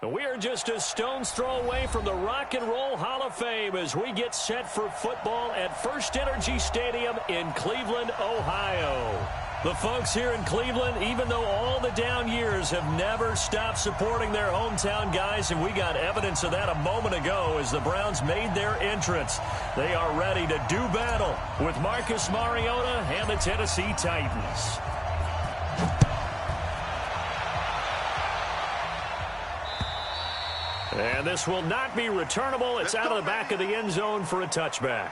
We are just a stone's throw away from the Rock and Roll Hall of Fame as we get set for football at First Energy Stadium in Cleveland, Ohio. The folks here in Cleveland, even though all the down years, have never stopped supporting their hometown guys, and we got evidence of that a moment ago as the Browns made their entrance. They are ready to do battle with Marcus Mariota and the Tennessee Titans. And this will not be returnable. It's out of the back of the end zone for a touchback.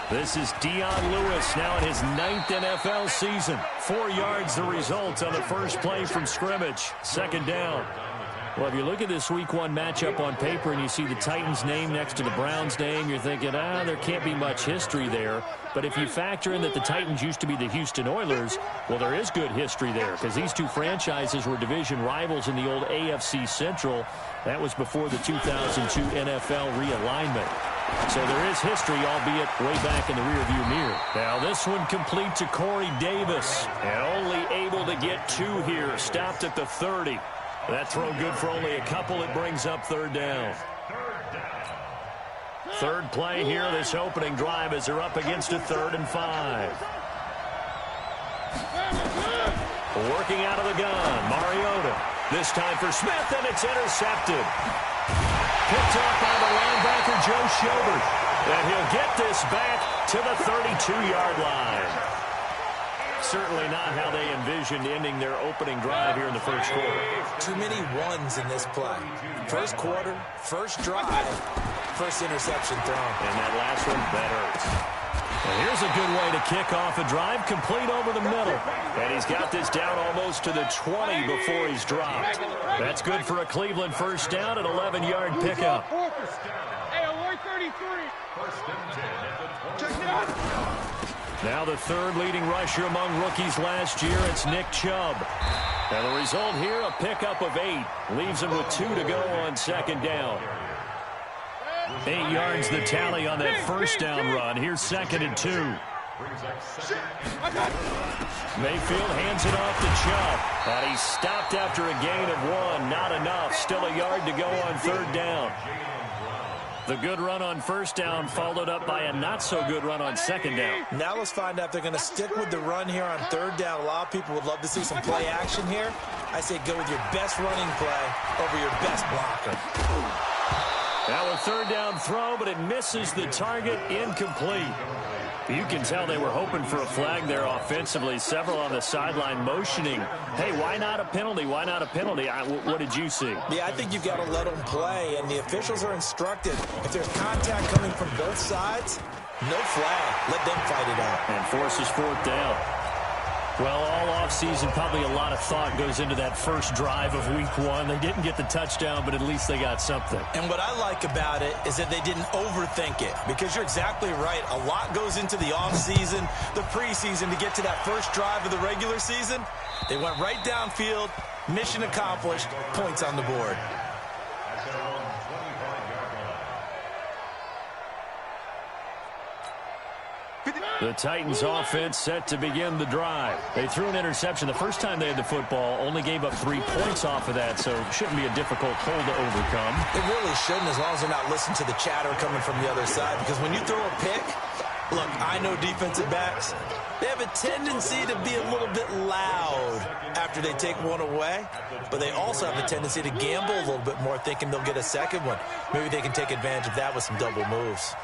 This is Dion Lewis now in his 9th NFL season. 4 yards the result on the first play from scrimmage. Second down. Well, if you look at this Week 1 matchup on paper and you see the Titans' name next to the Browns' name, you're thinking, there can't be much history there. But if you factor in that the Titans used to be the Houston Oilers, well, there is good history there because these two franchises were division rivals in the old AFC Central. That was before the 2002 NFL realignment. So there is history, albeit way back in the rearview mirror. Now this one complete to Corey Davis. And only able to get 2 here. Stopped at the 30. That throw good for only a couple. It brings up third down. Third play here, this opening drive as they're up against a 3rd and 5. Working out of the gun, Mariota. This time for Smith, and it's intercepted. Picked up by the linebacker, Joe Schobert. And he'll get this back to the 32-yard line. Certainly not how they envisioned ending their opening drive here in the first quarter. Too many ones in this play. First quarter, first drive, first interception thrown. And that last one, that hurts. And here's a good way to kick off a drive, complete over the middle. And he's got this down almost to the 20 before he's dropped. That's good for a Cleveland first down, an 11-yard pickup. Now the third leading rusher among rookies last year, it's Nick Chubb. And the result here, a pickup of 8. Leaves him with 2 to go on second down. 8 yards the tally on that first down run. Here's 2nd and 2. Mayfield hands it off to Chubb. And he's stopped after a gain of 1. Not enough. Still a yard to go on third down. The good run on first down followed up by a not-so-good run on second down. Now let's find out if they're going to stick with the run here on third down. A lot of people would love to see some play action here. I say go with your best running play over your best blocker. Now a third down throw, but it misses the target, incomplete. You can tell they were hoping for a flag there offensively. Several on the sideline motioning, hey, why not a penalty? Why not a penalty? What did you see? Yeah, I think you've got to let them play, and the officials are instructed. If there's contact coming from both sides, no flag. Let them fight it out. And forces fourth down. Well, all offseason, probably a lot of thought goes into that first drive of Week 1. They didn't get the touchdown, but at least they got something. And what I like about it is that they didn't overthink it, because you're exactly right. A lot goes into the offseason, the preseason, to get to that first drive of the regular season. They went right downfield, mission accomplished, points on the board. The Titans offense set to begin the drive. They threw an interception the first time they had the football, only gave up 3 points off of that, so it shouldn't be a difficult hole to overcome. It really shouldn't, as long as they're not listening to the chatter coming from the other side, because when you throw a pick, look, I know defensive backs, they have a tendency to be a little bit loud after they take one away, but they also have a tendency to gamble a little bit more, thinking they'll get a second one. Maybe they can take advantage of that with some double moves.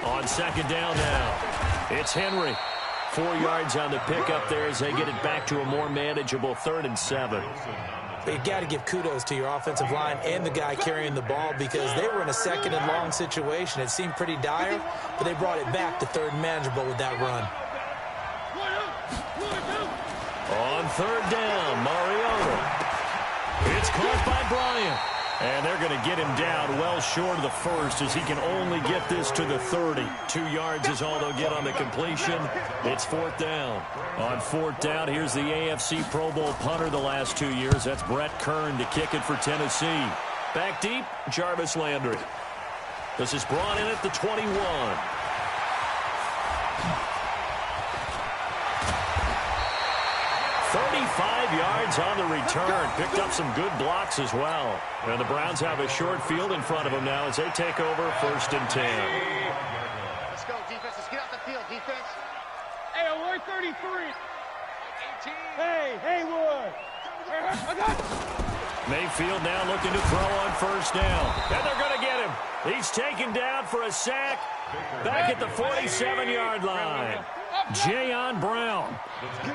On second down now, it's Henry. 4 yards on the pickup there as they get it back to a more manageable 3rd and 7. But you got to give kudos to your offensive line and the guy carrying the ball because they were in a second and long situation. It seemed pretty dire, but they brought it back to third and manageable with that run. On third down, Mariota. It's caught by Bryant. And they're going to get him down well short of the first as he can only get this to the 30. 2 yards is all they'll get on the completion. It's fourth down. On fourth down, here's the AFC Pro Bowl punter the last 2 years. That's Brett Kern to kick it for Tennessee. Back deep, Jarvis Landry. This is brought in at the 21. 35 yards on the return. Picked up some good blocks as well. And the Browns have a short field in front of them now as they take over first and 10. Let's go, defense. Let's get out the field, defense. Hey, Wood 33. 18. Hey, Wood. I got it. Mayfield now looking to throw on first down. And they're going to get him. He's taken down for a sack back at the 47-yard line. Jayon Brown.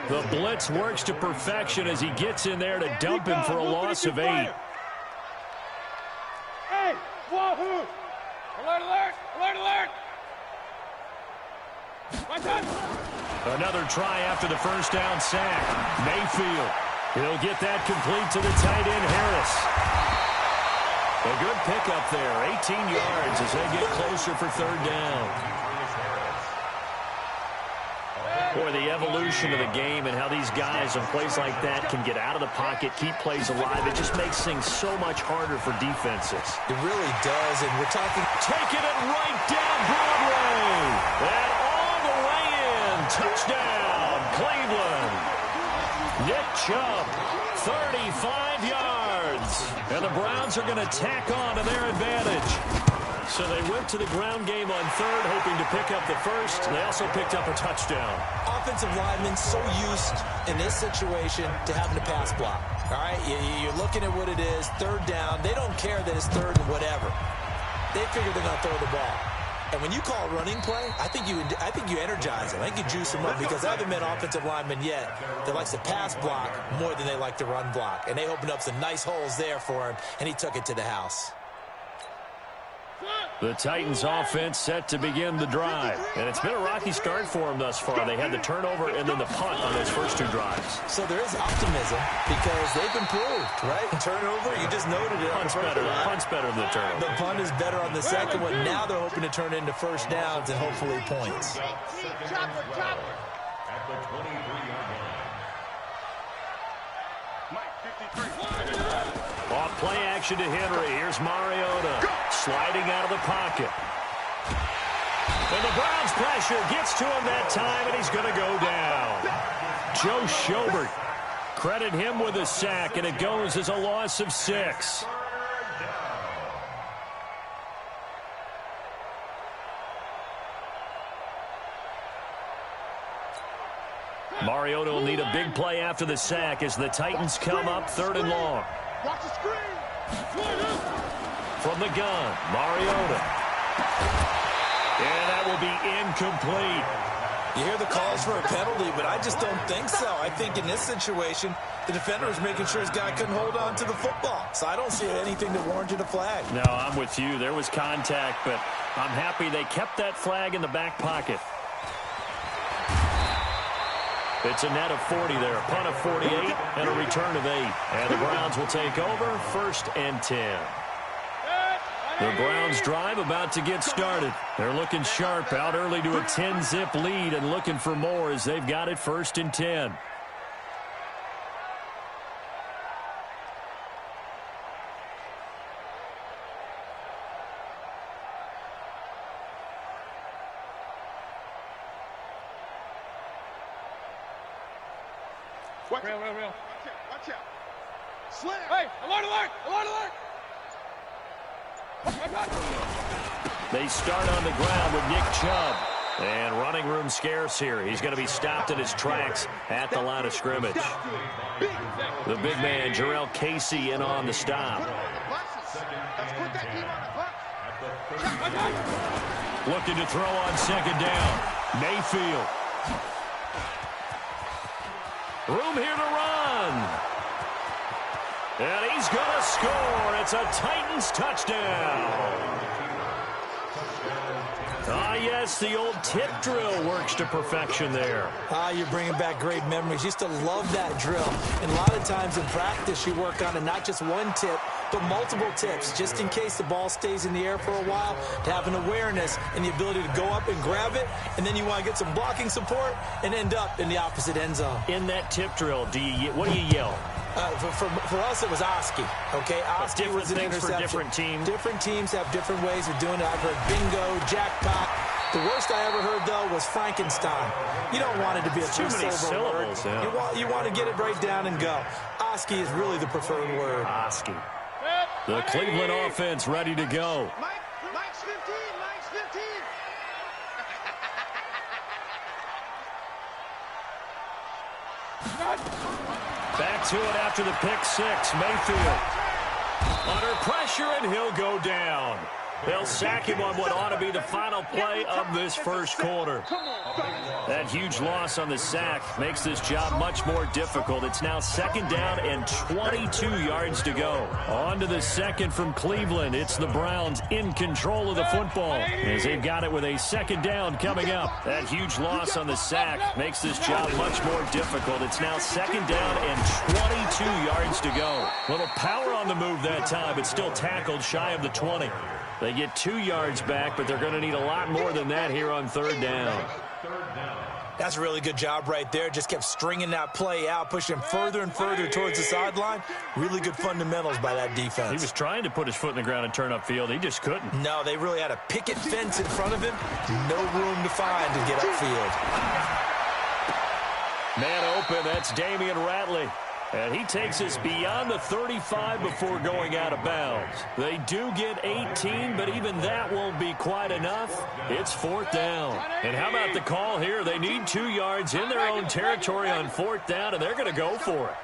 The blitz works to perfection as he gets in there to dump him for a loss of 8. Hey, wahoo! Alert, alert, alert, alert! Another try after the first down sack. Mayfield. He'll get that complete to the tight end, Harris. A good pickup there. 18 yards as they get closer for third down. Boy, the evolution of the game and how these guys in plays like that can get out of the pocket, keep plays alive, it just makes things so much harder for defenses. It really does, and we're talking... Taking it right down Broadway. And all the way in. Touchdown, Cleveland. Nick Chubb, 35 yards. And the Browns are going to tack on to their advantage. So they went to the ground game on third, hoping to pick up the first. They also picked up a touchdown. Offensive linemen so used in this situation to having to pass block. All right, you're looking at what it is, third down. They don't care that it's third and whatever. They figure they're going to throw the ball. And when you call a running play, I think you energize them. I think you juice them up because I haven't met offensive linemen yet that likes to pass block more than they like to run block. And they opened up some nice holes there for him, and he took it to the house. The Titans offense set to begin the drive. And it's been a rocky start for them thus far. They had the turnover and then the punt on those first 2 drives. So there is optimism because they've improved, right? Turnover, you just noted it. Punt's better than the turnover. The punt is better on the second one. Now they're hoping to turn it into first downs and hopefully points. Off play action to Henry. Here's Mariota sliding out of the pocket. And the Browns pressure gets to him that time, and he's going to go down. Joe Schobert. Credit him with a sack, and it goes as a loss of 6. Mariota will need a big play after the sack as the Titans come up third and long. Watch the screen. From the gun, Mariota. And that will be incomplete. You hear the calls for a penalty, but I just don't think so. I think in this situation, the defender was making sure his guy couldn't hold on to the football. So I don't see anything that warranted a flag. No, I'm with you. There was contact, but I'm happy they kept that flag in the back pocket. It's a net of 40 there, a punt of 48, and a return of 8. And the Browns will take over first and 10. The Browns drive about to get started. They're looking sharp, out early to a 10-zip lead and looking for more as they've got it first and 10. Real. Watch out. Slam. Hey, alert. They start on the ground with Nick Chubb. And running room scarce here. He's going to be stopped in his tracks at the line of scrimmage. The big man, Jarrell Casey, in on the stop. Looking to throw on second down. Mayfield. Room here to run. And he's going to score. It's a Titans touchdown. Ah, yes, the old tip drill works to perfection there. Ah, you're bringing back great memories. Used to love that drill. And a lot of times in practice, you work on it, not just one tip, but multiple tips, just in case the ball stays in the air for a while, to have an awareness and the ability to go up and grab it, and then you want to get some blocking support and end up in the opposite end zone. In that tip drill, what do you yell? For us, it was Oski. Okay, Oski was an interception. For different teams. Different teams have different ways of doing it. I've heard bingo, jackpot. The worst I ever heard, though, was Frankenstein. You don't want it to be a two-syllable word. Yeah. You want to get it right down and go. Oski is really the preferred word. Oski. The Cleveland offense ready to go. Mike's 15. Mike's 15. Back to it after the pick six. Mayfield under pressure, and he'll go down. They'll sack him on what ought to be the final play of this first quarter. That huge loss on the sack makes this job much more difficult. It's now second down and 22 yards to go. On to the second from Cleveland. It's the Browns in control of the football as they've got it with a second down coming up. That huge loss on the sack makes this job much more difficult. It's now second down and 22 yards to go. Little power on the move that time, but still tackled shy of the 20. They get 2 yards back, but they're going to need a lot more than that here on third down. That's a really good job right there. Just kept stringing that play out, pushing him further and further towards the sideline. Really good fundamentals by that defense. He was trying to put his foot in the ground and turn upfield. He just couldn't. No, they really had a picket fence in front of him. No room to find to get upfield. Man open, that's Damian Ratley. And he takes us beyond the 35 before going out of bounds. They do get 18, but even that won't be quite enough. It's fourth down. And how about the call here? They need 2 yards in their own territory on fourth down, and they're going to go for it.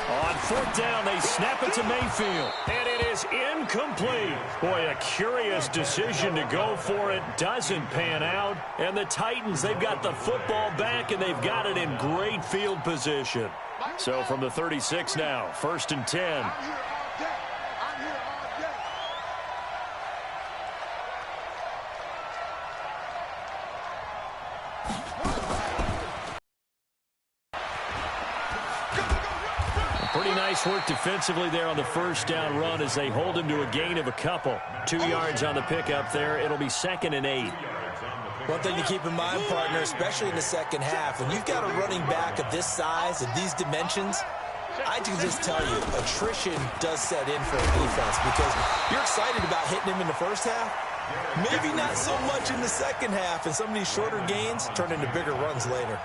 On fourth down, they snap it to Mayfield. And it is incomplete. Boy, a curious decision to go for it. Doesn't pan out. And the Titans, they've got the football back, and they've got it in great field position. So from the 36 now, first and 10. Pretty nice work defensively there on the first down run as they hold him to a gain of a couple. 2 yards on the pickup there. It'll be 2nd and 8. One thing to keep in mind, partner, especially in the second half, when you've got a running back of this size, of these dimensions, I can just tell you, attrition does set in for a defense because you're excited about hitting him in the first half. Maybe not so much in the second half, and some of these shorter gains turn into bigger runs later.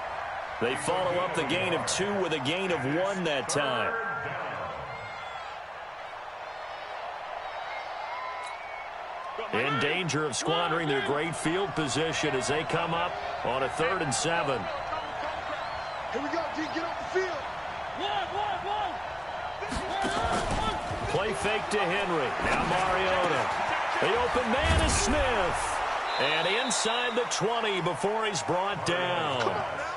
They follow up the gain of 2 with a gain of 1 that time. In danger of squandering their great field position as they come up on a 3rd and 7. Here we go, D. Get off the field. One. Play fake to Henry. Now Mariota. The open man is Smith. And inside the 20 before he's brought down.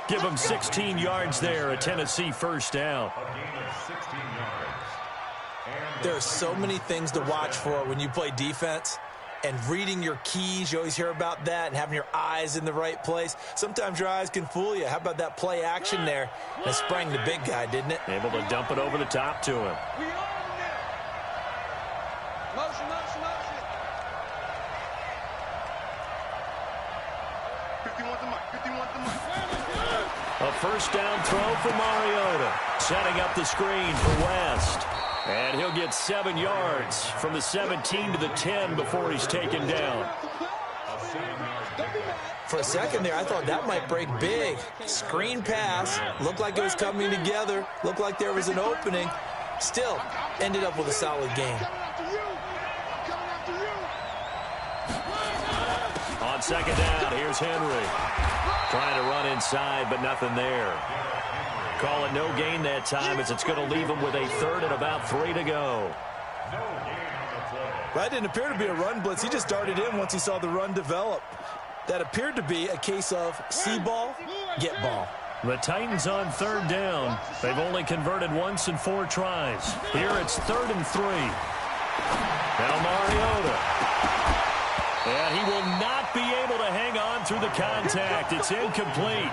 Give him 16 yards there, a Tennessee first down. There are so many things to watch for when you play defense. And reading your keys, you always hear about that, and having your eyes in the right place. Sometimes your eyes can fool you. How about that play action there? And it sprang the big guy, didn't it? Able to dump it over the top to him. Motion. A first down throw for Mariota. Setting up the screen for West. And he'll get 7 yards from the 17 to the 10 before he's taken down. For a second there, I thought that might break big. Screen pass. Looked like it was coming together. Looked like there was an opening. Still, ended up with a solid game. On second down, here's Henry. Trying to run inside, but nothing there. Call it no gain that time as it's going to leave him with a 3rd and about 3 to go. That didn't appear to be a run blitz. He just darted in once he saw the run develop. That appeared to be a case of see ball, get ball. The Titans on third down. They've only converted once in 4 tries. Here it's 3rd and 3. Now Mariota. And he will not be able to hang on through the contact. It's incomplete.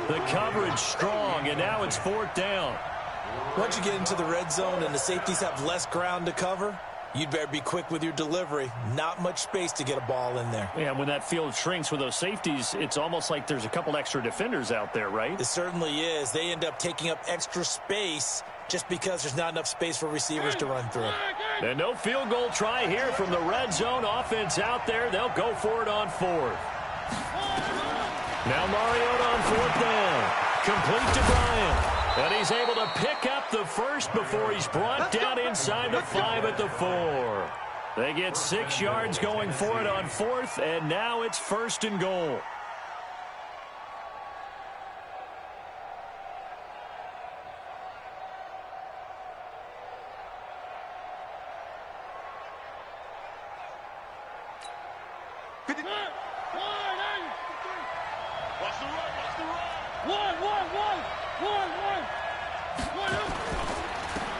The coverage strong, and now it's 4th down. Once you get into the red zone and the safeties have less ground to cover, you'd better be quick with your delivery. Not much space to get a ball in there. Yeah, when that field shrinks with those safeties, it's almost like there's a couple extra defenders out there, right? It certainly is. They end up taking up extra space just because there's not enough space for receivers to run through. And no field goal try here from the red zone. Offense out there. They'll go for it on 4th. Now Mariota on 4th down. Complete to Bryant. And he's able to pick up the first before he's brought down inside the 5 at the 4. They get 6 yards going for it on 4th, and now it's 1st and goal.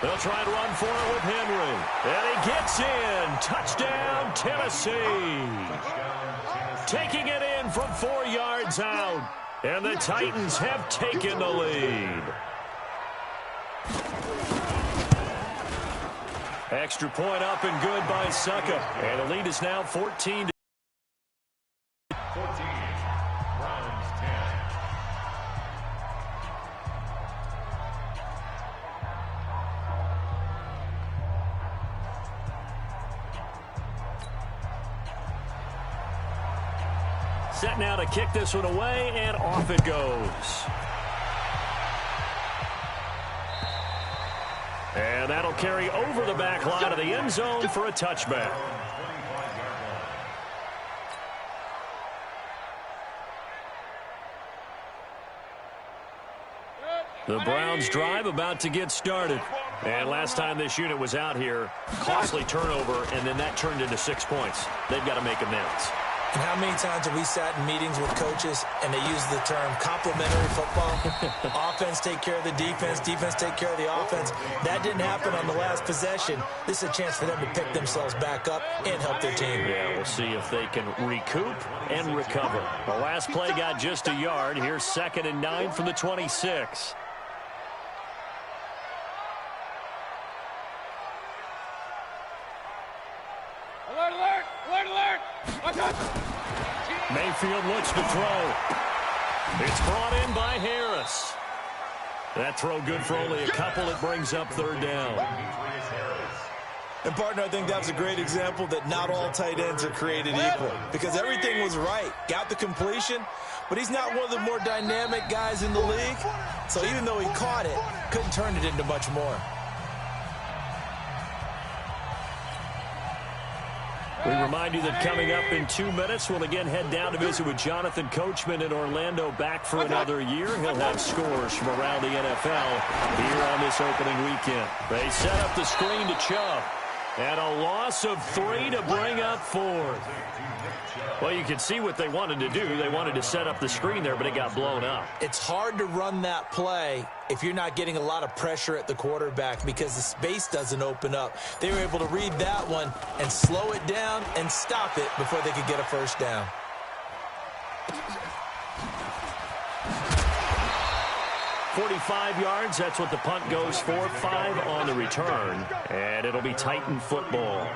They'll try and run for it with Henry. And he gets in. Touchdown, Tennessee. Taking it in from 4 yards out. And the Titans have taken the lead. Extra point up and good by Succa. And the lead is now 14. Set now to kick this one away, and off it goes. And that'll carry over the back line of the end zone for a touchback. The Browns drive about to get started. And last time this unit was out here, costly turnover, and then that turned into 6 points. They've got to make amends. And how many times have we sat in meetings with coaches and they use the term complementary football? Offense take care of the defense, defense take care of the offense. That didn't happen on the last possession. This is a chance for them to pick themselves back up and help their team. Yeah, we'll see if they can recoup and recover. The last play got just a yard. Here's 2nd and 9 from the 26. Alert, alert, alert, alert. Watch out. Mayfield looks to throw. It's brought in by Harris. That throw good for only a couple. It brings up 3rd down. And, partner, I think that was a great example that not all tight ends are created equal because everything was right. Got the completion, but he's not one of the more dynamic guys in the league. So even though he caught it, couldn't turn it into much more. We remind you that coming up in 2 minutes, we'll again head down to visit with Jonathan Coachman in Orlando, back for another year. He'll have scores from around the NFL here on this opening weekend. They set up the screen to Chubb. And a loss of 3 to bring up 4th. Well, you can see what they wanted to do. They wanted to set up the screen there, but it got blown up. It's hard to run that play if you're not getting a lot of pressure at the quarterback because the space doesn't open up. They were able to read that one and slow it down and stop it before they could get a 1st down. .45 yards, that's what the punt goes for. 5 on the return, and it'll be Titan football.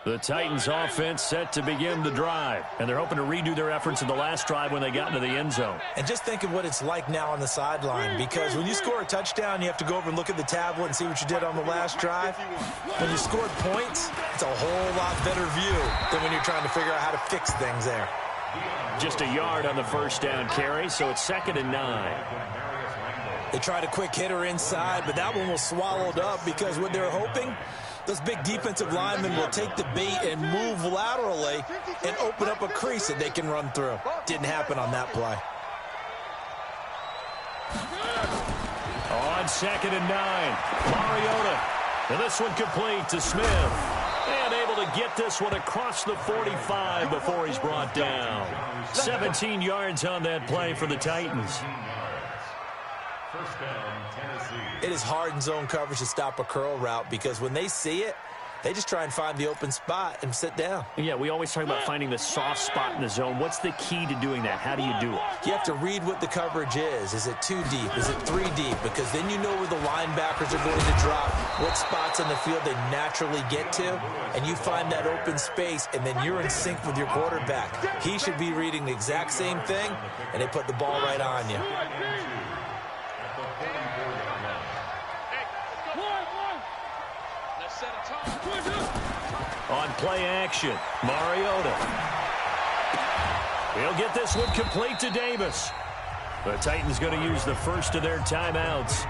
The Titans offense set to begin the drive, and they're hoping to redo their efforts in the last drive when they got into the end zone. And just think of what it's like now on the sideline, because when you score a touchdown, you have to go over and look at the tablet and see what you did on the last drive. When you scored points, it's a whole lot better view than when you're trying to figure out how to fix things there. Just a yard on the 1st down carry, so it's 2nd and 9. They tried a quick hitter inside, but that one was swallowed up because what they're hoping, those big defensive linemen will take the bait and move laterally and open up a crease that they can run through. Didn't happen on that play. On 2nd and 9, Mariota. And this one complete to Smith. able to get this one across the 45 before he's brought down. 17 yards on that play for the Titans. It is hard in zone coverage to stop a curl route because when they see it, they just try and find the open spot and sit down. Yeah, we always talk about finding the soft spot in the zone. What's the key to doing that? How do you do it? You have to read what the coverage is. Is it 2 deep? Is it 3 deep? Because then you know where the linebackers are going to drop, what spots on the field they naturally get to, and you find that open space, and then you're in sync with your quarterback. He should be reading the exact same thing, and they put the ball right on you. On play action, Mariota. He'll get this one complete to Davis. The Titans going to use the first of their timeouts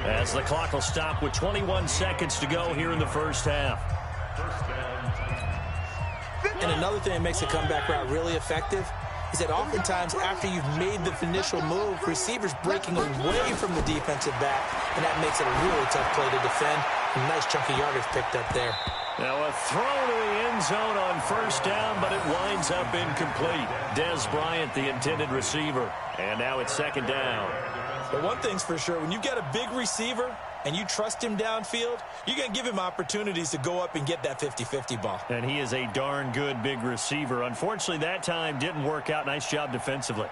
as the clock will stop with 21 seconds to go here in the first half. And another thing that makes a comeback route really effective is that oftentimes after you've made the initial move, receivers breaking away from the defensive back, and that makes it a really tough play to defend. A nice chunk of yardage picked up there. Now a throw to the end zone on first down, but it winds up incomplete. Dez Bryant, the intended receiver. And now it's second down. But one thing's for sure, when you've got a big receiver and you trust him downfield, you're going to give him opportunities to go up and get that 50-50 ball. And he is a darn good big receiver. Unfortunately, that time didn't work out. Nice job defensively.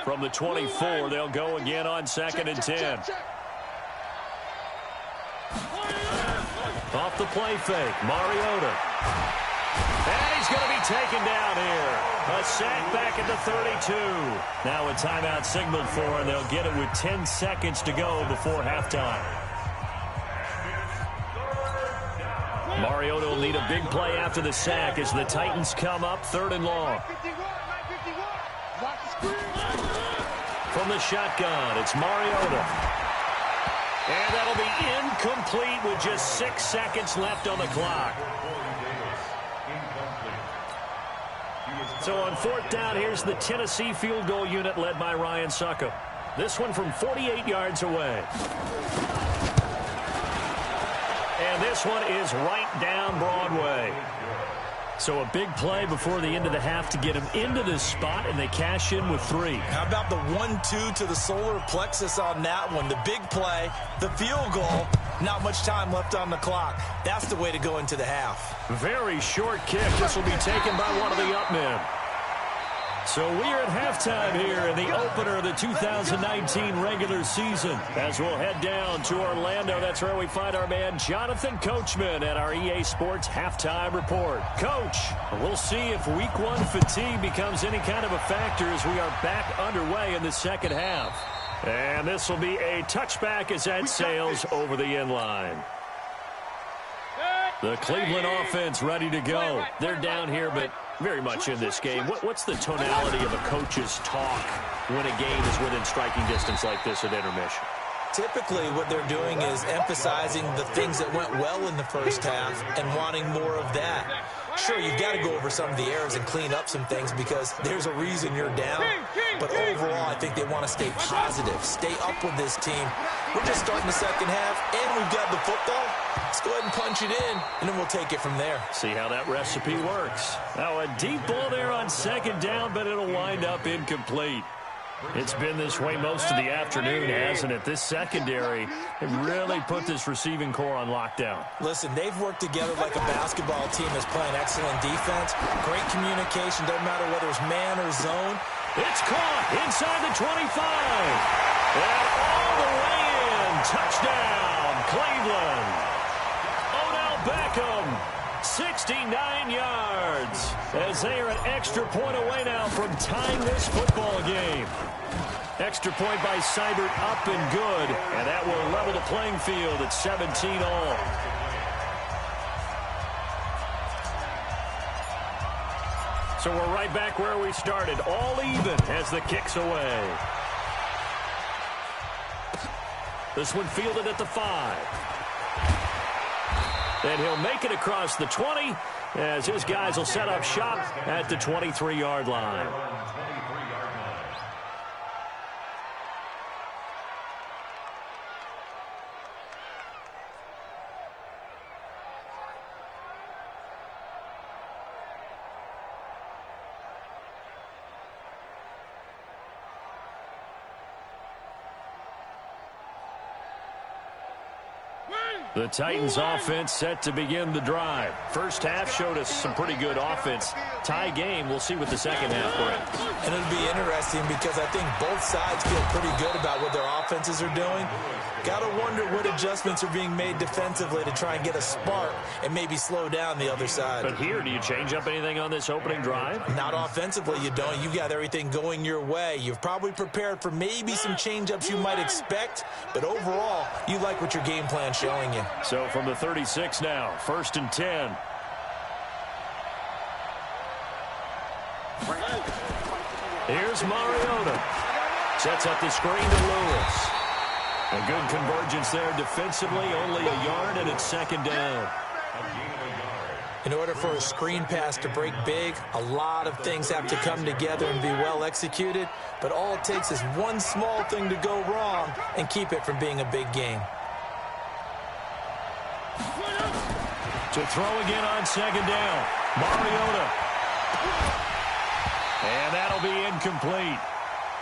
From the 24, they'll go again on second and 10. Off the play fake, Mariota. And he's going to be taken down here. A sack back at the 32. Now a timeout signaled for, and they'll get it with 10 seconds to go before halftime. Mariota will need a big play after the sack as the Titans come up third and long. From the shotgun, it's Mariota. And that'll be incomplete with just 6 seconds left on the clock. So on fourth down, here's the Tennessee field goal unit led by Ryan Succop. This one from 48 yards away. And this one is right down Broadway. So a big play before the end of the half to get him into this spot, and they cash in with 3. How about the 1-2 to the solar plexus on that one? The big play, the field goal, not much time left on the clock. That's the way to go into the half. Very short kick. This will be taken by one of the up men. So we are at halftime here in the opener of the 2019 regular season. As we'll head down to Orlando, that's where we find our man Jonathan Coachman at our EA Sports Halftime Report. Coach, we'll see if week 1 fatigue becomes any kind of a factor as we are back underway in the second half. And this will be a touchback as that sails over the end line. The Cleveland offense ready to go. They're down here, but very much in this game. What's the tonality of a coach's talk when a game is within striking distance like this at intermission? Typically, what they're doing is emphasizing the things that went well in the first half and wanting more of that. Sure, you've got to go over some of the errors and clean up some things because there's a reason you're down. But overall, I think they want to stay positive, stay up with this team. We're just starting the second half, and we've got the football. Let's go ahead and punch it in, and then we'll take it from there. See how that recipe works. Now, a deep ball there on second down, but it'll wind up incomplete. It's been this way most of the afternoon, hasn't it? This secondary really put this receiving core on lockdown. Listen, they've worked together like a basketball team that's playing excellent defense. Great communication, doesn't matter whether it's man or zone. It's caught inside the 25. And all the way in. Touchdown, Cleveland. Odell Beckham, 69 yards. As they are an extra point away now from tying this football game. Extra point by Seibert up and good. And that will level the playing field at 17 all. So we're right back where we started. All even as the kick's away. This one fielded at the 5. And he'll make it across the 20 as his guys will set up shop at the 23-yard line. The Titans offense set to begin the drive. First half showed us some pretty good offense. Tie game, we'll see what the second half brings. And it'll be interesting because I think both sides feel pretty good about what their offenses are doing. Got to wonder what adjustments are being made defensively to try and get a spark and maybe slow down the other side. But here, do you change up anything on this opening drive? Not offensively, you don't. You got everything going your way. You've probably prepared for maybe some change-ups you might expect, but overall, you like what your game plan's showing you. So from the 36 now, 1st and 10. Here's Mariota. Sets up the screen to Lewis. A good convergence there defensively, only a yard, and it's 2nd down. In order for a screen pass to break big, a lot of things have to come together and be well executed, but all it takes is one small thing to go wrong and keep it from being a big game. To throw again on 2nd down, Mariota. And that'll be incomplete.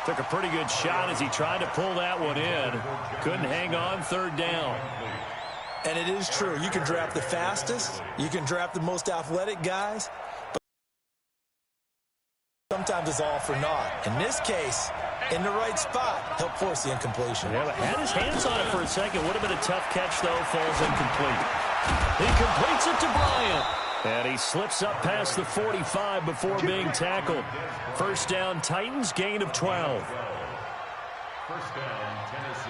Took a pretty good shot as he tried to pull that one in. Couldn't hang on 3rd down. And it is true. You can draft the fastest. You can draft the most athletic guys. But sometimes it's all for naught. In this case, in the right spot, he'll force the incompletion. Yeah, but had his hands on it for a second. Would have been a tough catch, though. Falls incomplete. He completes it to Bryant. And he slips up past the 45 before being tackled. 1st down, Titans, gain of 12.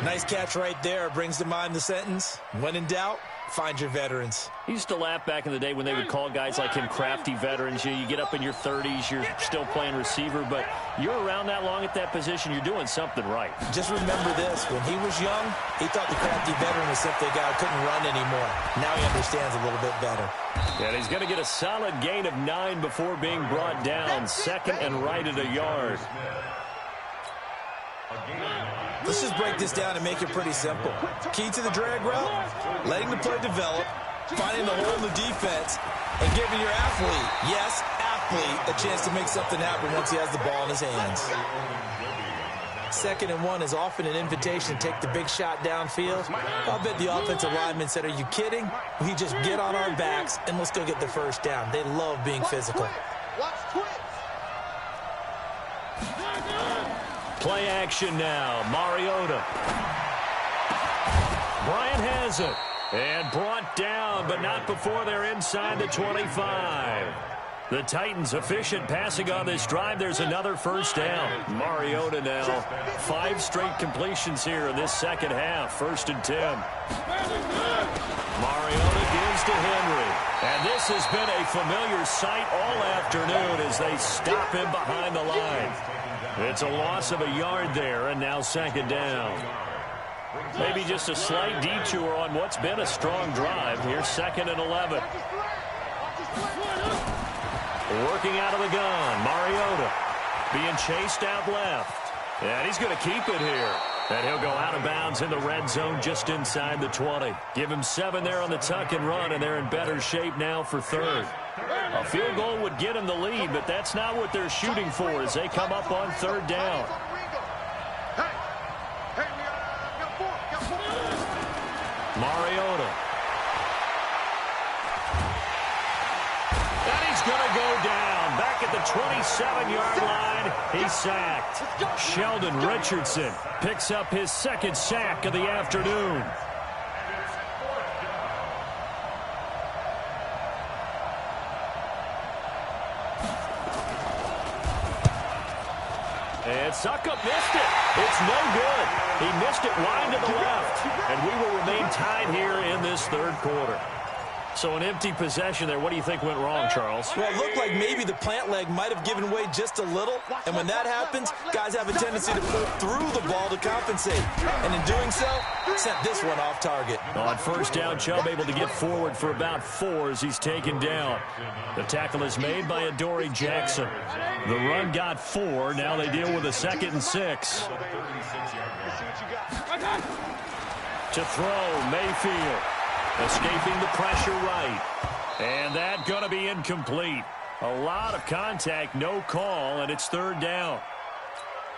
Nice catch right there. Brings to mind the sentence, when in doubt, find your veterans. He used to laugh back in the day when they would call guys like him crafty veterans. You get up in your 30s, you're still playing receiver, but you're around that long at that position, you're doing something right. Just remember this, when he was young, he thought the crafty veteran was simply a guy who couldn't run anymore. Now he understands a little bit better. And he's going to get a solid gain of 9 before being brought down. 2nd and right at a yard. Let's just break this down and make it pretty simple. Key to the drag route, letting the play develop, finding the hole in the defense, and giving your athlete, yes, athlete, a chance to make something happen once he has the ball in his hands. 2nd and 1 is often an invitation to take the big shot downfield. I'll bet the offensive lineman said, are you kidding? We just get on our backs and let's go get the 1st down. They love being physical. Play action now. Mariota. Bryant has it. And brought down, but not before they're inside the 25. The Titans efficient passing on this drive. There's another 1st down. Mariota now. 5 straight completions here in this 2nd half. 1st and 10. Mariota gives to Henry. And this has been a familiar sight all afternoon as they stop him behind the line. It's a loss of a yard there, and now 2nd down. Maybe just a slight detour on what's been a strong drive. Here's 2nd and 11. Working out of the gun, Mariota being chased out left. And he's going to keep it here. And he'll go out of bounds in the red zone just inside the 20. Give him 7 there on the tuck and run, and they're in better shape now for 3rd. A field goal would get them the lead, but that's not what they're shooting for as they come up on 3rd down. Mariota. And he's going to go down. Back at the 27-yard line, he's sacked. Sheldon Richardson picks up his 2nd sack of the afternoon. And Suckup missed it. It's no good. He missed it wide to the left. And we will remain tied here in this 3rd quarter. So an empty possession there. What do you think went wrong, Charles? Well, it looked like maybe the plant leg might have given way just a little. And when that happens, guys have a tendency to pull through the ball to compensate. And in doing so, sent this one off target. On 1st down, Chubb able to get forward for about 4 as he's taken down. The tackle is made by Adoree Jackson. The run got 4. Now they deal with a 2nd and 6. To throw, Mayfield. Escaping the pressure right. And that going to be incomplete. A lot of contact, no call, and it's 3rd down.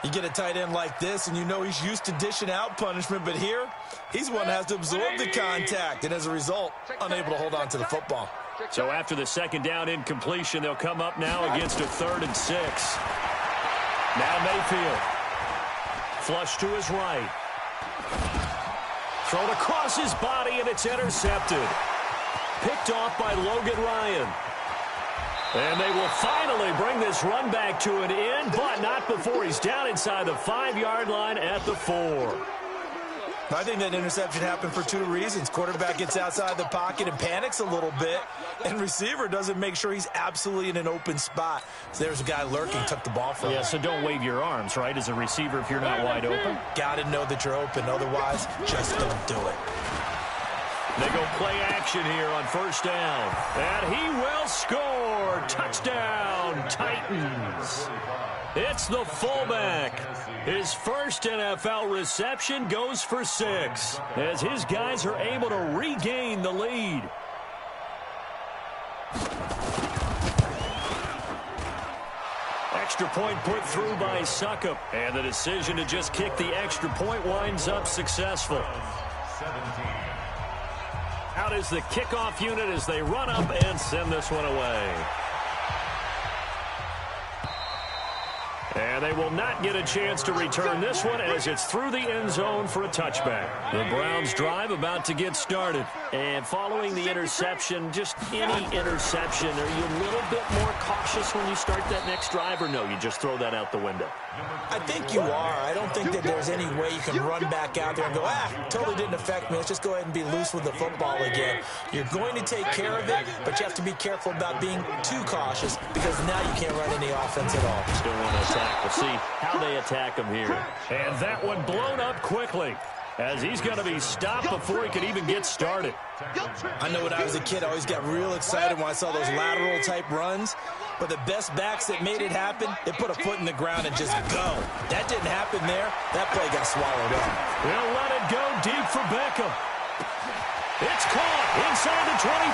You get a tight end like this, and you know he's used to dishing out punishment, but here, he's one that has to absorb the contact, and as a result, unable to hold on to the football. So after the second down incompletion, they'll come up now against a 3rd and 6. Now Mayfield. Flush to his right. Thrown across his body, and it's intercepted. Picked off by Logan Ryan. And they will finally bring this run back to an end, but not before he's down inside the 5-yard line at the 4. I think that interception happened for 2 reasons. Quarterback gets outside the pocket and panics a little bit, and receiver doesn't make sure he's absolutely in an open spot. So there's a guy lurking, took the ball from him. Yeah, so don't wave your arms, right, as a receiver if you're not wide open. Got to know that you're open. Otherwise, just don't do it. They go play action here on 1st down. And he will score. Touchdown, Titans. It's the fullback. His first NFL reception goes for 6 as his guys are able to regain the lead. Extra point put through by CashOutCoop. And the decision to just kick the extra point winds up successful. Out is the kickoff unit as they run up and send this one away. And they will not get a chance to return this one as it's through the end zone for a touchback. The Browns drive about to get started. And following the interception, just any interception, are you a little bit more cautious when you start that next drive, or no, you just throw that out the window? I think you are. I don't think that there's any way you can run back out there and go, totally didn't affect me. Let's just go ahead and be loose with the football again. You're going to take care of it, but you have to be careful about being too cautious because now you can't run any offense at all. Still want to attack. We'll see how they attack him here. And that one blown up quickly as he's going to be stopped before he could even get started. I know when I was a kid, I always got real excited when I saw those lateral-type runs. But the best backs that made it happen, they put a foot in the ground and just go. That didn't happen there. That play got swallowed up. They'll let it go deep for Beckham. It's caught inside the 25.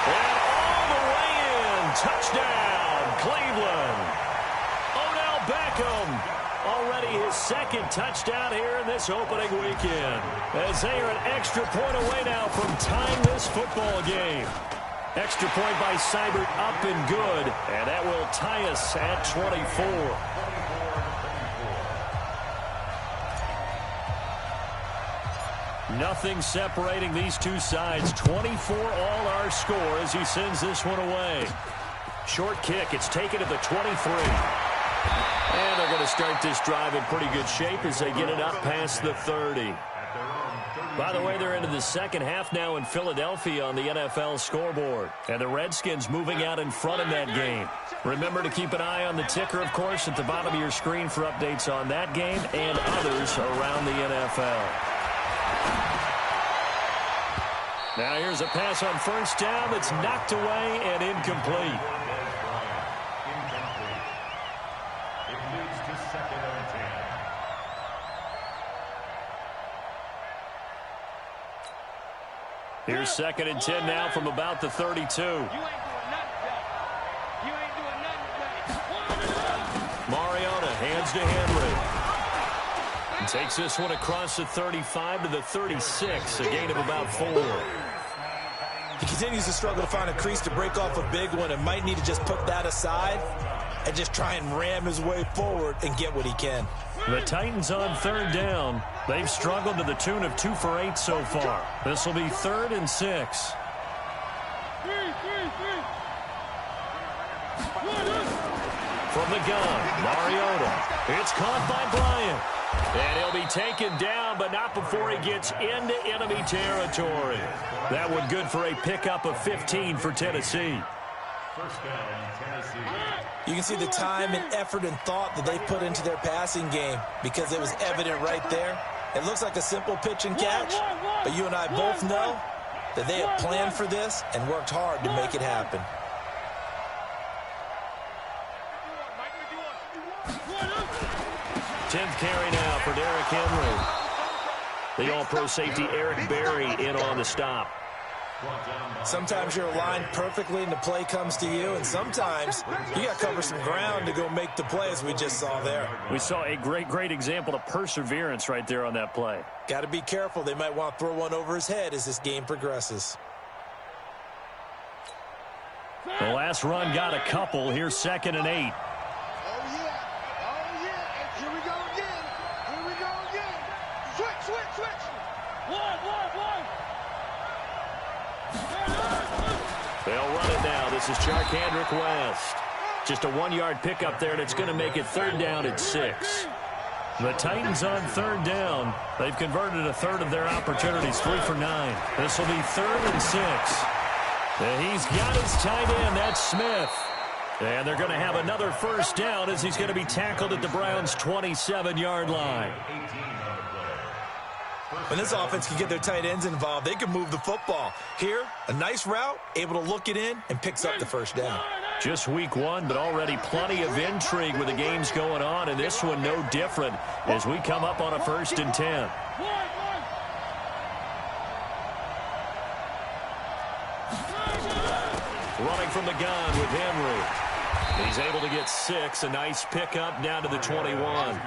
And all the way in. Touchdown, Cleveland. Odell Beckham. Already his 2nd touchdown here in this opening weekend. As they are an extra point away now from tying this football game. Extra point by Seibert up and good. And that will tie us at 24. Nothing separating these two sides. 24 all our score as he sends this one away. Short kick. It's taken to the 23. And they're going to start this drive in pretty good shape as they get it up past the 30. By the way, they're into the second half now in Philadelphia on the NFL scoreboard. And the Redskins moving out in front of that game. Remember to keep an eye on the ticker, of course, at the bottom of your screen for updates on that game and others around the NFL. Now here's a pass on 1st down that's knocked away and incomplete. Here's 2nd and 10 now from about the 32. Mariota hands to Henry. And takes this one across the 35 to the 36, a gain of about 4. He continues to struggle to find a crease to break off a big one and might need to just put that aside and just try and ram his way forward and get what he can. The Titans on 3rd down. They've struggled to the tune of 2 for 8 so far. This will be 3rd and 6. From the gun, Mariota. It's caught by Bryant. And he'll be taken down, but not before he gets into enemy territory. That one good for a pickup of 15 for Tennessee. First down, Tennessee. You can see the time and effort and thought that they put into their passing game because it was evident right there. It looks like a simple pitch and catch, but you and I both know that they have planned for this and worked hard to make it happen. Tenth carry now for Derrick Henry. The All-Pro safety Eric Berry in on the stop. Sometimes you're aligned perfectly and the play comes to you, and sometimes you got to cover some ground to go make the play, as we just saw there. We saw a great example of perseverance right there on that play. Got to be careful. They might want to throw one over his head as this game progresses. The last run got a couple. Here's 2nd and 8. Oh, yeah. Oh, yeah. And here we go again. Here we go again. Switch. One. They'll run it now. This is Charkandrick West. Just a 1-yard pickup there, and it's going to make it 3rd down at 6. The Titans on 3rd down. They've converted a third of their opportunities, 3 for 9. This will be 3rd and 6. And he's got his tight end. That's Smith. And they're going to have another 1st down as he's going to be tackled at the Browns' 27-yard line. When this offense can get their tight ends involved, they can move the football. Here, a nice route, able to look it in, and picks up the 1st down. Just week 1, but already plenty of intrigue with the games going on, and this one no different as we come up on a 1st and 10. Running from the gun with Henry. He's able to get 6, a nice pickup down to the 21.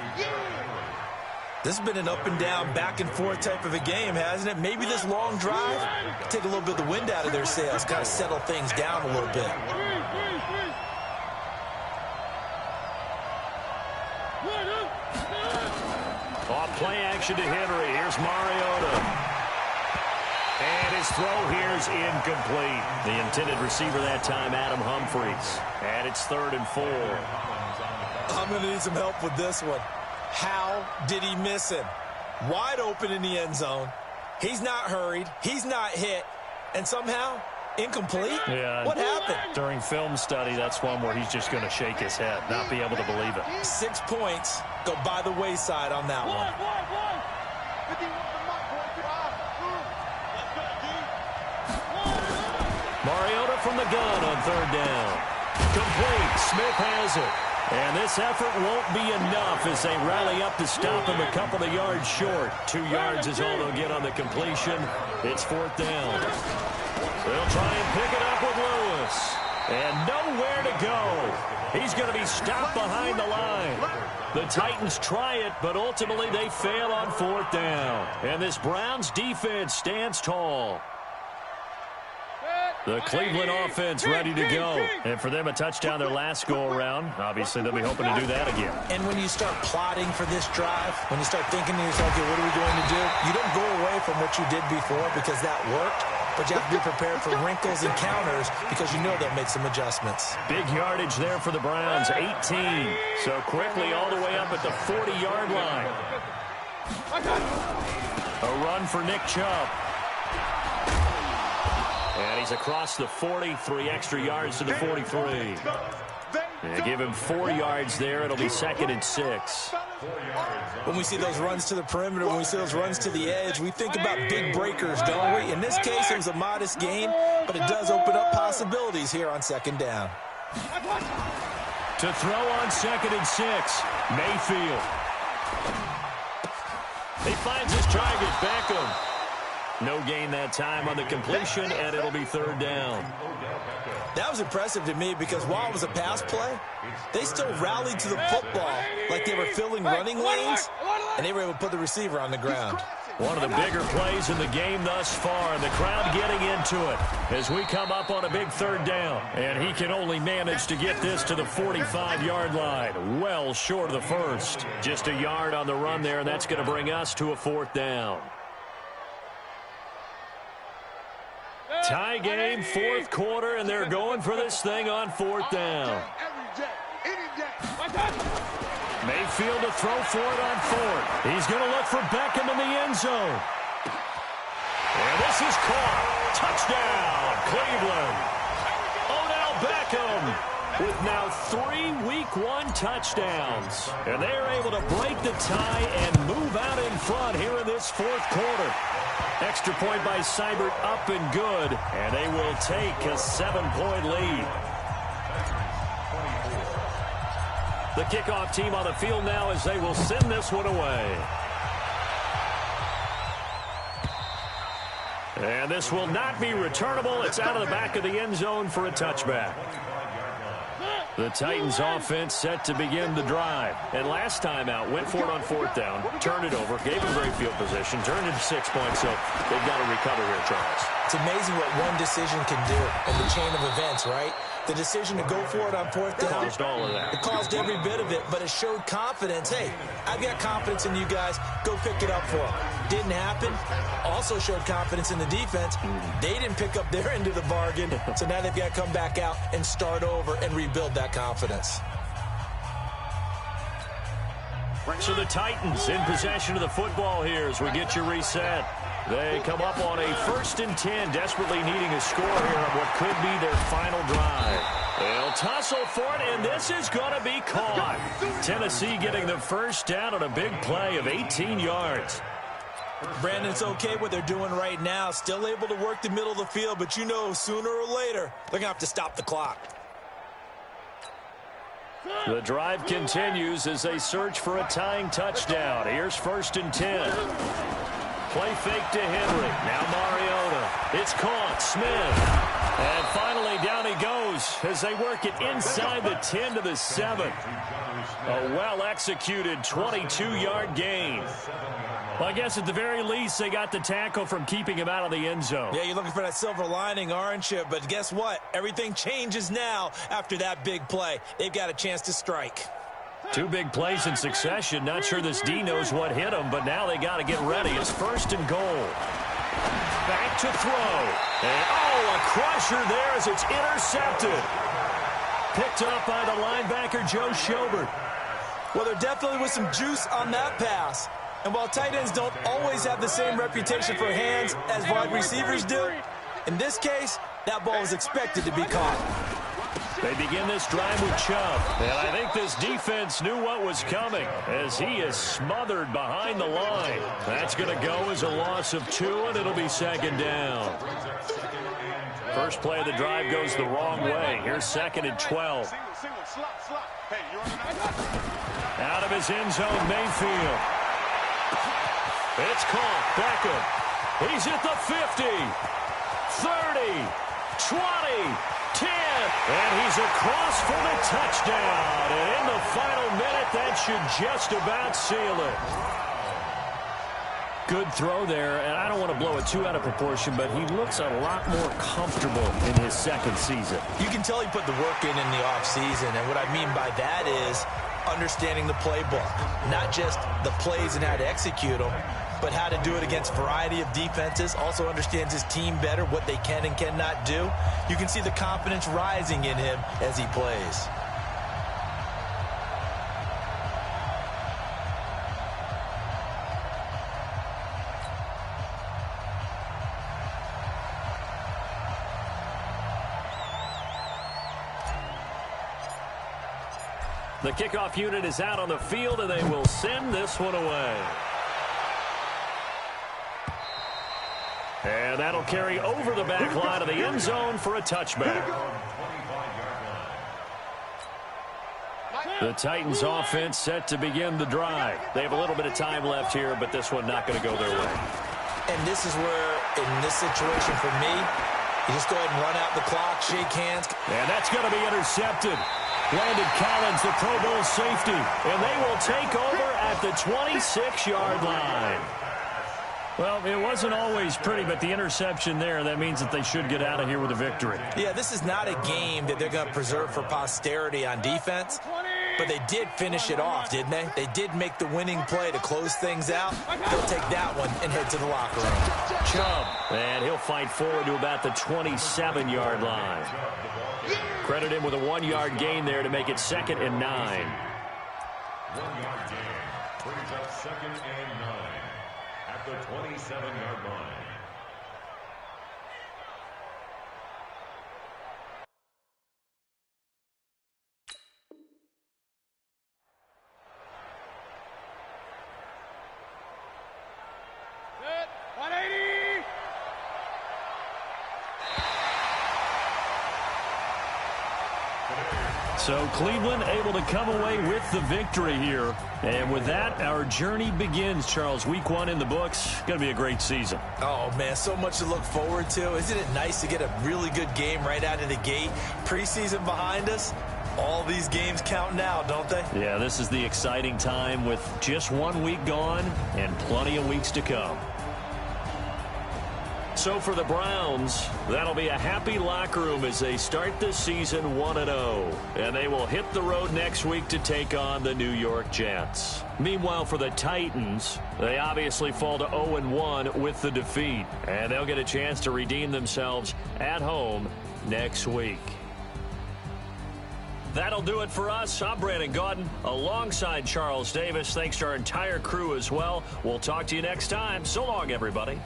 This has been an up-and-down, back-and-forth type of a game, hasn't it? Maybe this long drive take a little bit of the wind out of their sails, kind of settle things down a little bit. Off play action to Henry. Here's Mariota. And his throw here is incomplete. The intended receiver that time, Adam Humphries. And it's 3rd and 4. I'm going to need some help with this one. How did he miss him? Wide open in the end zone. He's not hurried. He's not hit. And somehow, incomplete? Yeah. What happened? During film study, that's one where he's just going to shake his head, not be able to believe it. 6 points go by the wayside on that one. Mariota from the gun on 3rd down. Complete. Smith has it. And this effort won't be enough as they rally up to stop him a couple of yards short. 2 yards is all they'll get on the completion. It's 4th down. They'll try and pick it up with Lewis. And nowhere to go. He's going to be stopped behind the line. The Titans try it, but ultimately they fail on 4th down. And this Browns defense stands tall. The Cleveland offense ready to go. And for them, a touchdown their last go-around. Obviously, they'll be hoping to do that again. And when you start plotting for this drive, when you start thinking to yourself, okay, what are we going to do? You don't go away from what you did before because that worked, but you have to be prepared for wrinkles and counters because you know they'll make some adjustments. Big yardage there for the Browns, 18. So quickly all the way up at the 40-yard line. A run for Nick Chubb. And he's across the 40, 3 extra yards to the 43. They give him 4 yards there. It'll be 2nd and 6. When we see those runs to the perimeter, when we see those runs to the edge, we think about big breakers, don't we? In this case, it was a modest gain, but it does open up possibilities here on 2nd down. To throw on 2nd and 6, Mayfield. He finds his target, Beckham. No gain that time on the completion, and it'll be 3rd down. That was impressive to me because while it was a pass play, they still rallied to the football like they were filling running lanes, and they were able to put the receiver on the ground. One of the bigger plays in the game thus far, and the crowd getting into it as we come up on a big 3rd down. And he can only manage to get this to the 45-yard line, well short of the 1st. Just a yard on the run there, and that's going to bring us to a 4th down. Tie game, 4th quarter, and they're going for this thing on 4th down. Mayfield to throw for it on 4th. He's going to look for Beckham in the end zone. And this is caught. Touchdown, Cleveland. Odell Beckham with now 3 Week 1 touchdowns. And they're able to break the tie and move out in front here in this 4th quarter. Extra point by Seibert up and good, and they will take a 7-point lead. The kickoff team on the field now as they will send this one away. And this will not be returnable. It's out of the back of the end zone for a touchback. The Titans offense set to begin the drive. And last time out, went for it on fourth down, turned it over, gave them great field position, turned it to 6 points, so they've got to recover here, Charles. It's amazing what one decision can do in the chain of events, right? The decision to go for it on fourth down. Caused all of that. It caused every bit of it, but it showed confidence. Hey, I've got confidence in you guys. Go pick it up for them. Didn't happen. Also showed confidence in the defense. They didn't pick up their end of the bargain, so now they've got to come back out and start over and rebuild that confidence. So the Titans in possession of the football here as we get you reset. They come up on a 1st and 10, desperately needing a score here on what could be their final drive. They'll tussle for it, and this is going to be caught. Tennessee getting the first down on a big play of 18 yards. Brandon, it's okay what they're doing right now. Still able to work the middle of the field, but you know sooner or later they're going to have to stop the clock. The drive continues as they search for a tying touchdown. Here's 1st and 10. Play fake to Henry. Now Mariota. It's caught. Smith. And finally down he goes as they work it inside the 10 to the 7. A well-executed 22-yard gain. Well, I guess at the very least they got the tackle from keeping him out of the end zone. Yeah, you're looking for that silver lining, aren't you? But guess what? Everything changes now after that big play. They've got a chance to strike. 2 big plays in succession. Not sure this D knows what hit him, but now they got to get ready. It's 1st and goal. Back to throw. And, a crusher there as it's intercepted. Picked up by the linebacker, Joe Schobert. Well, there definitely was some juice on that pass. And while tight ends don't always have the same reputation for hands as wide receivers do, in this case, that ball was expected to be caught. They begin this drive with Chubb. And I think this defense knew what was coming as he is smothered behind the line. That's going to go as a loss of 2, and it'll be 2nd down. First play of the drive goes the wrong way. Here's 2nd and 12. Out of his end zone, Mayfield. It's caught. Beckham. He's at the 50. 30. 20. 10. And he's across for the touchdown. And in the final minute, that should just about seal it. Good throw there, and I don't want to blow it too out of proportion, but he looks a lot more comfortable in his 2nd season. You can tell he put the work in the offseason, and what I mean by that is understanding the playbook. Not just the plays and how to execute them, but how to do it against a variety of defenses. Also understands his team better, what they can and cannot do. You can see the confidence rising in him as he plays. The kickoff unit is out on the field, and they will send this one away. And that'll carry over the back line of the end zone for a touchback. The Titans offense set to begin the drive. They have a little bit of time left here, but this one not going to go their way. And this is where, in this situation for me, you just go ahead and run out the clock, shake hands. And that's going to be intercepted. Landon Collins, the Pro Bowl safety. And they will take over at the 26-yard line. Well, it wasn't always pretty, but the interception there, that means that they should get out of here with a victory. Yeah, this is not a game that they're going to preserve for posterity on defense, but they did finish it off, didn't they? They did make the winning play to close things out. They'll take that one and head to the locker room. Chubb, and he'll fight forward to about the 27-yard line. Credit him with a 1-yard gain there to make it 2nd and 9. 1-yard gain brings up 2nd and 9 at the 27-yard line. Set. 180. So Cleveland able to come away with the victory here. And with that, our journey begins, Charles. Week 1 in the books. Going to be a great season. Oh, man, so much to look forward to. Isn't it nice to get a really good game right out of the gate? Preseason behind us. All these games count now, don't they? Yeah, this is the exciting time with just 1 week gone and plenty of weeks to come. So for the Browns, that'll be a happy locker room as they start this season 1-0. And they will hit the road next week to take on the New York Jets. Meanwhile, for the Titans, they obviously fall to 0-1 with the defeat. And they'll get a chance to redeem themselves at home next week. That'll do it for us. I'm Brandon Gaudin alongside Charles Davis. Thanks to our entire crew as well. We'll talk to you next time. So long, everybody.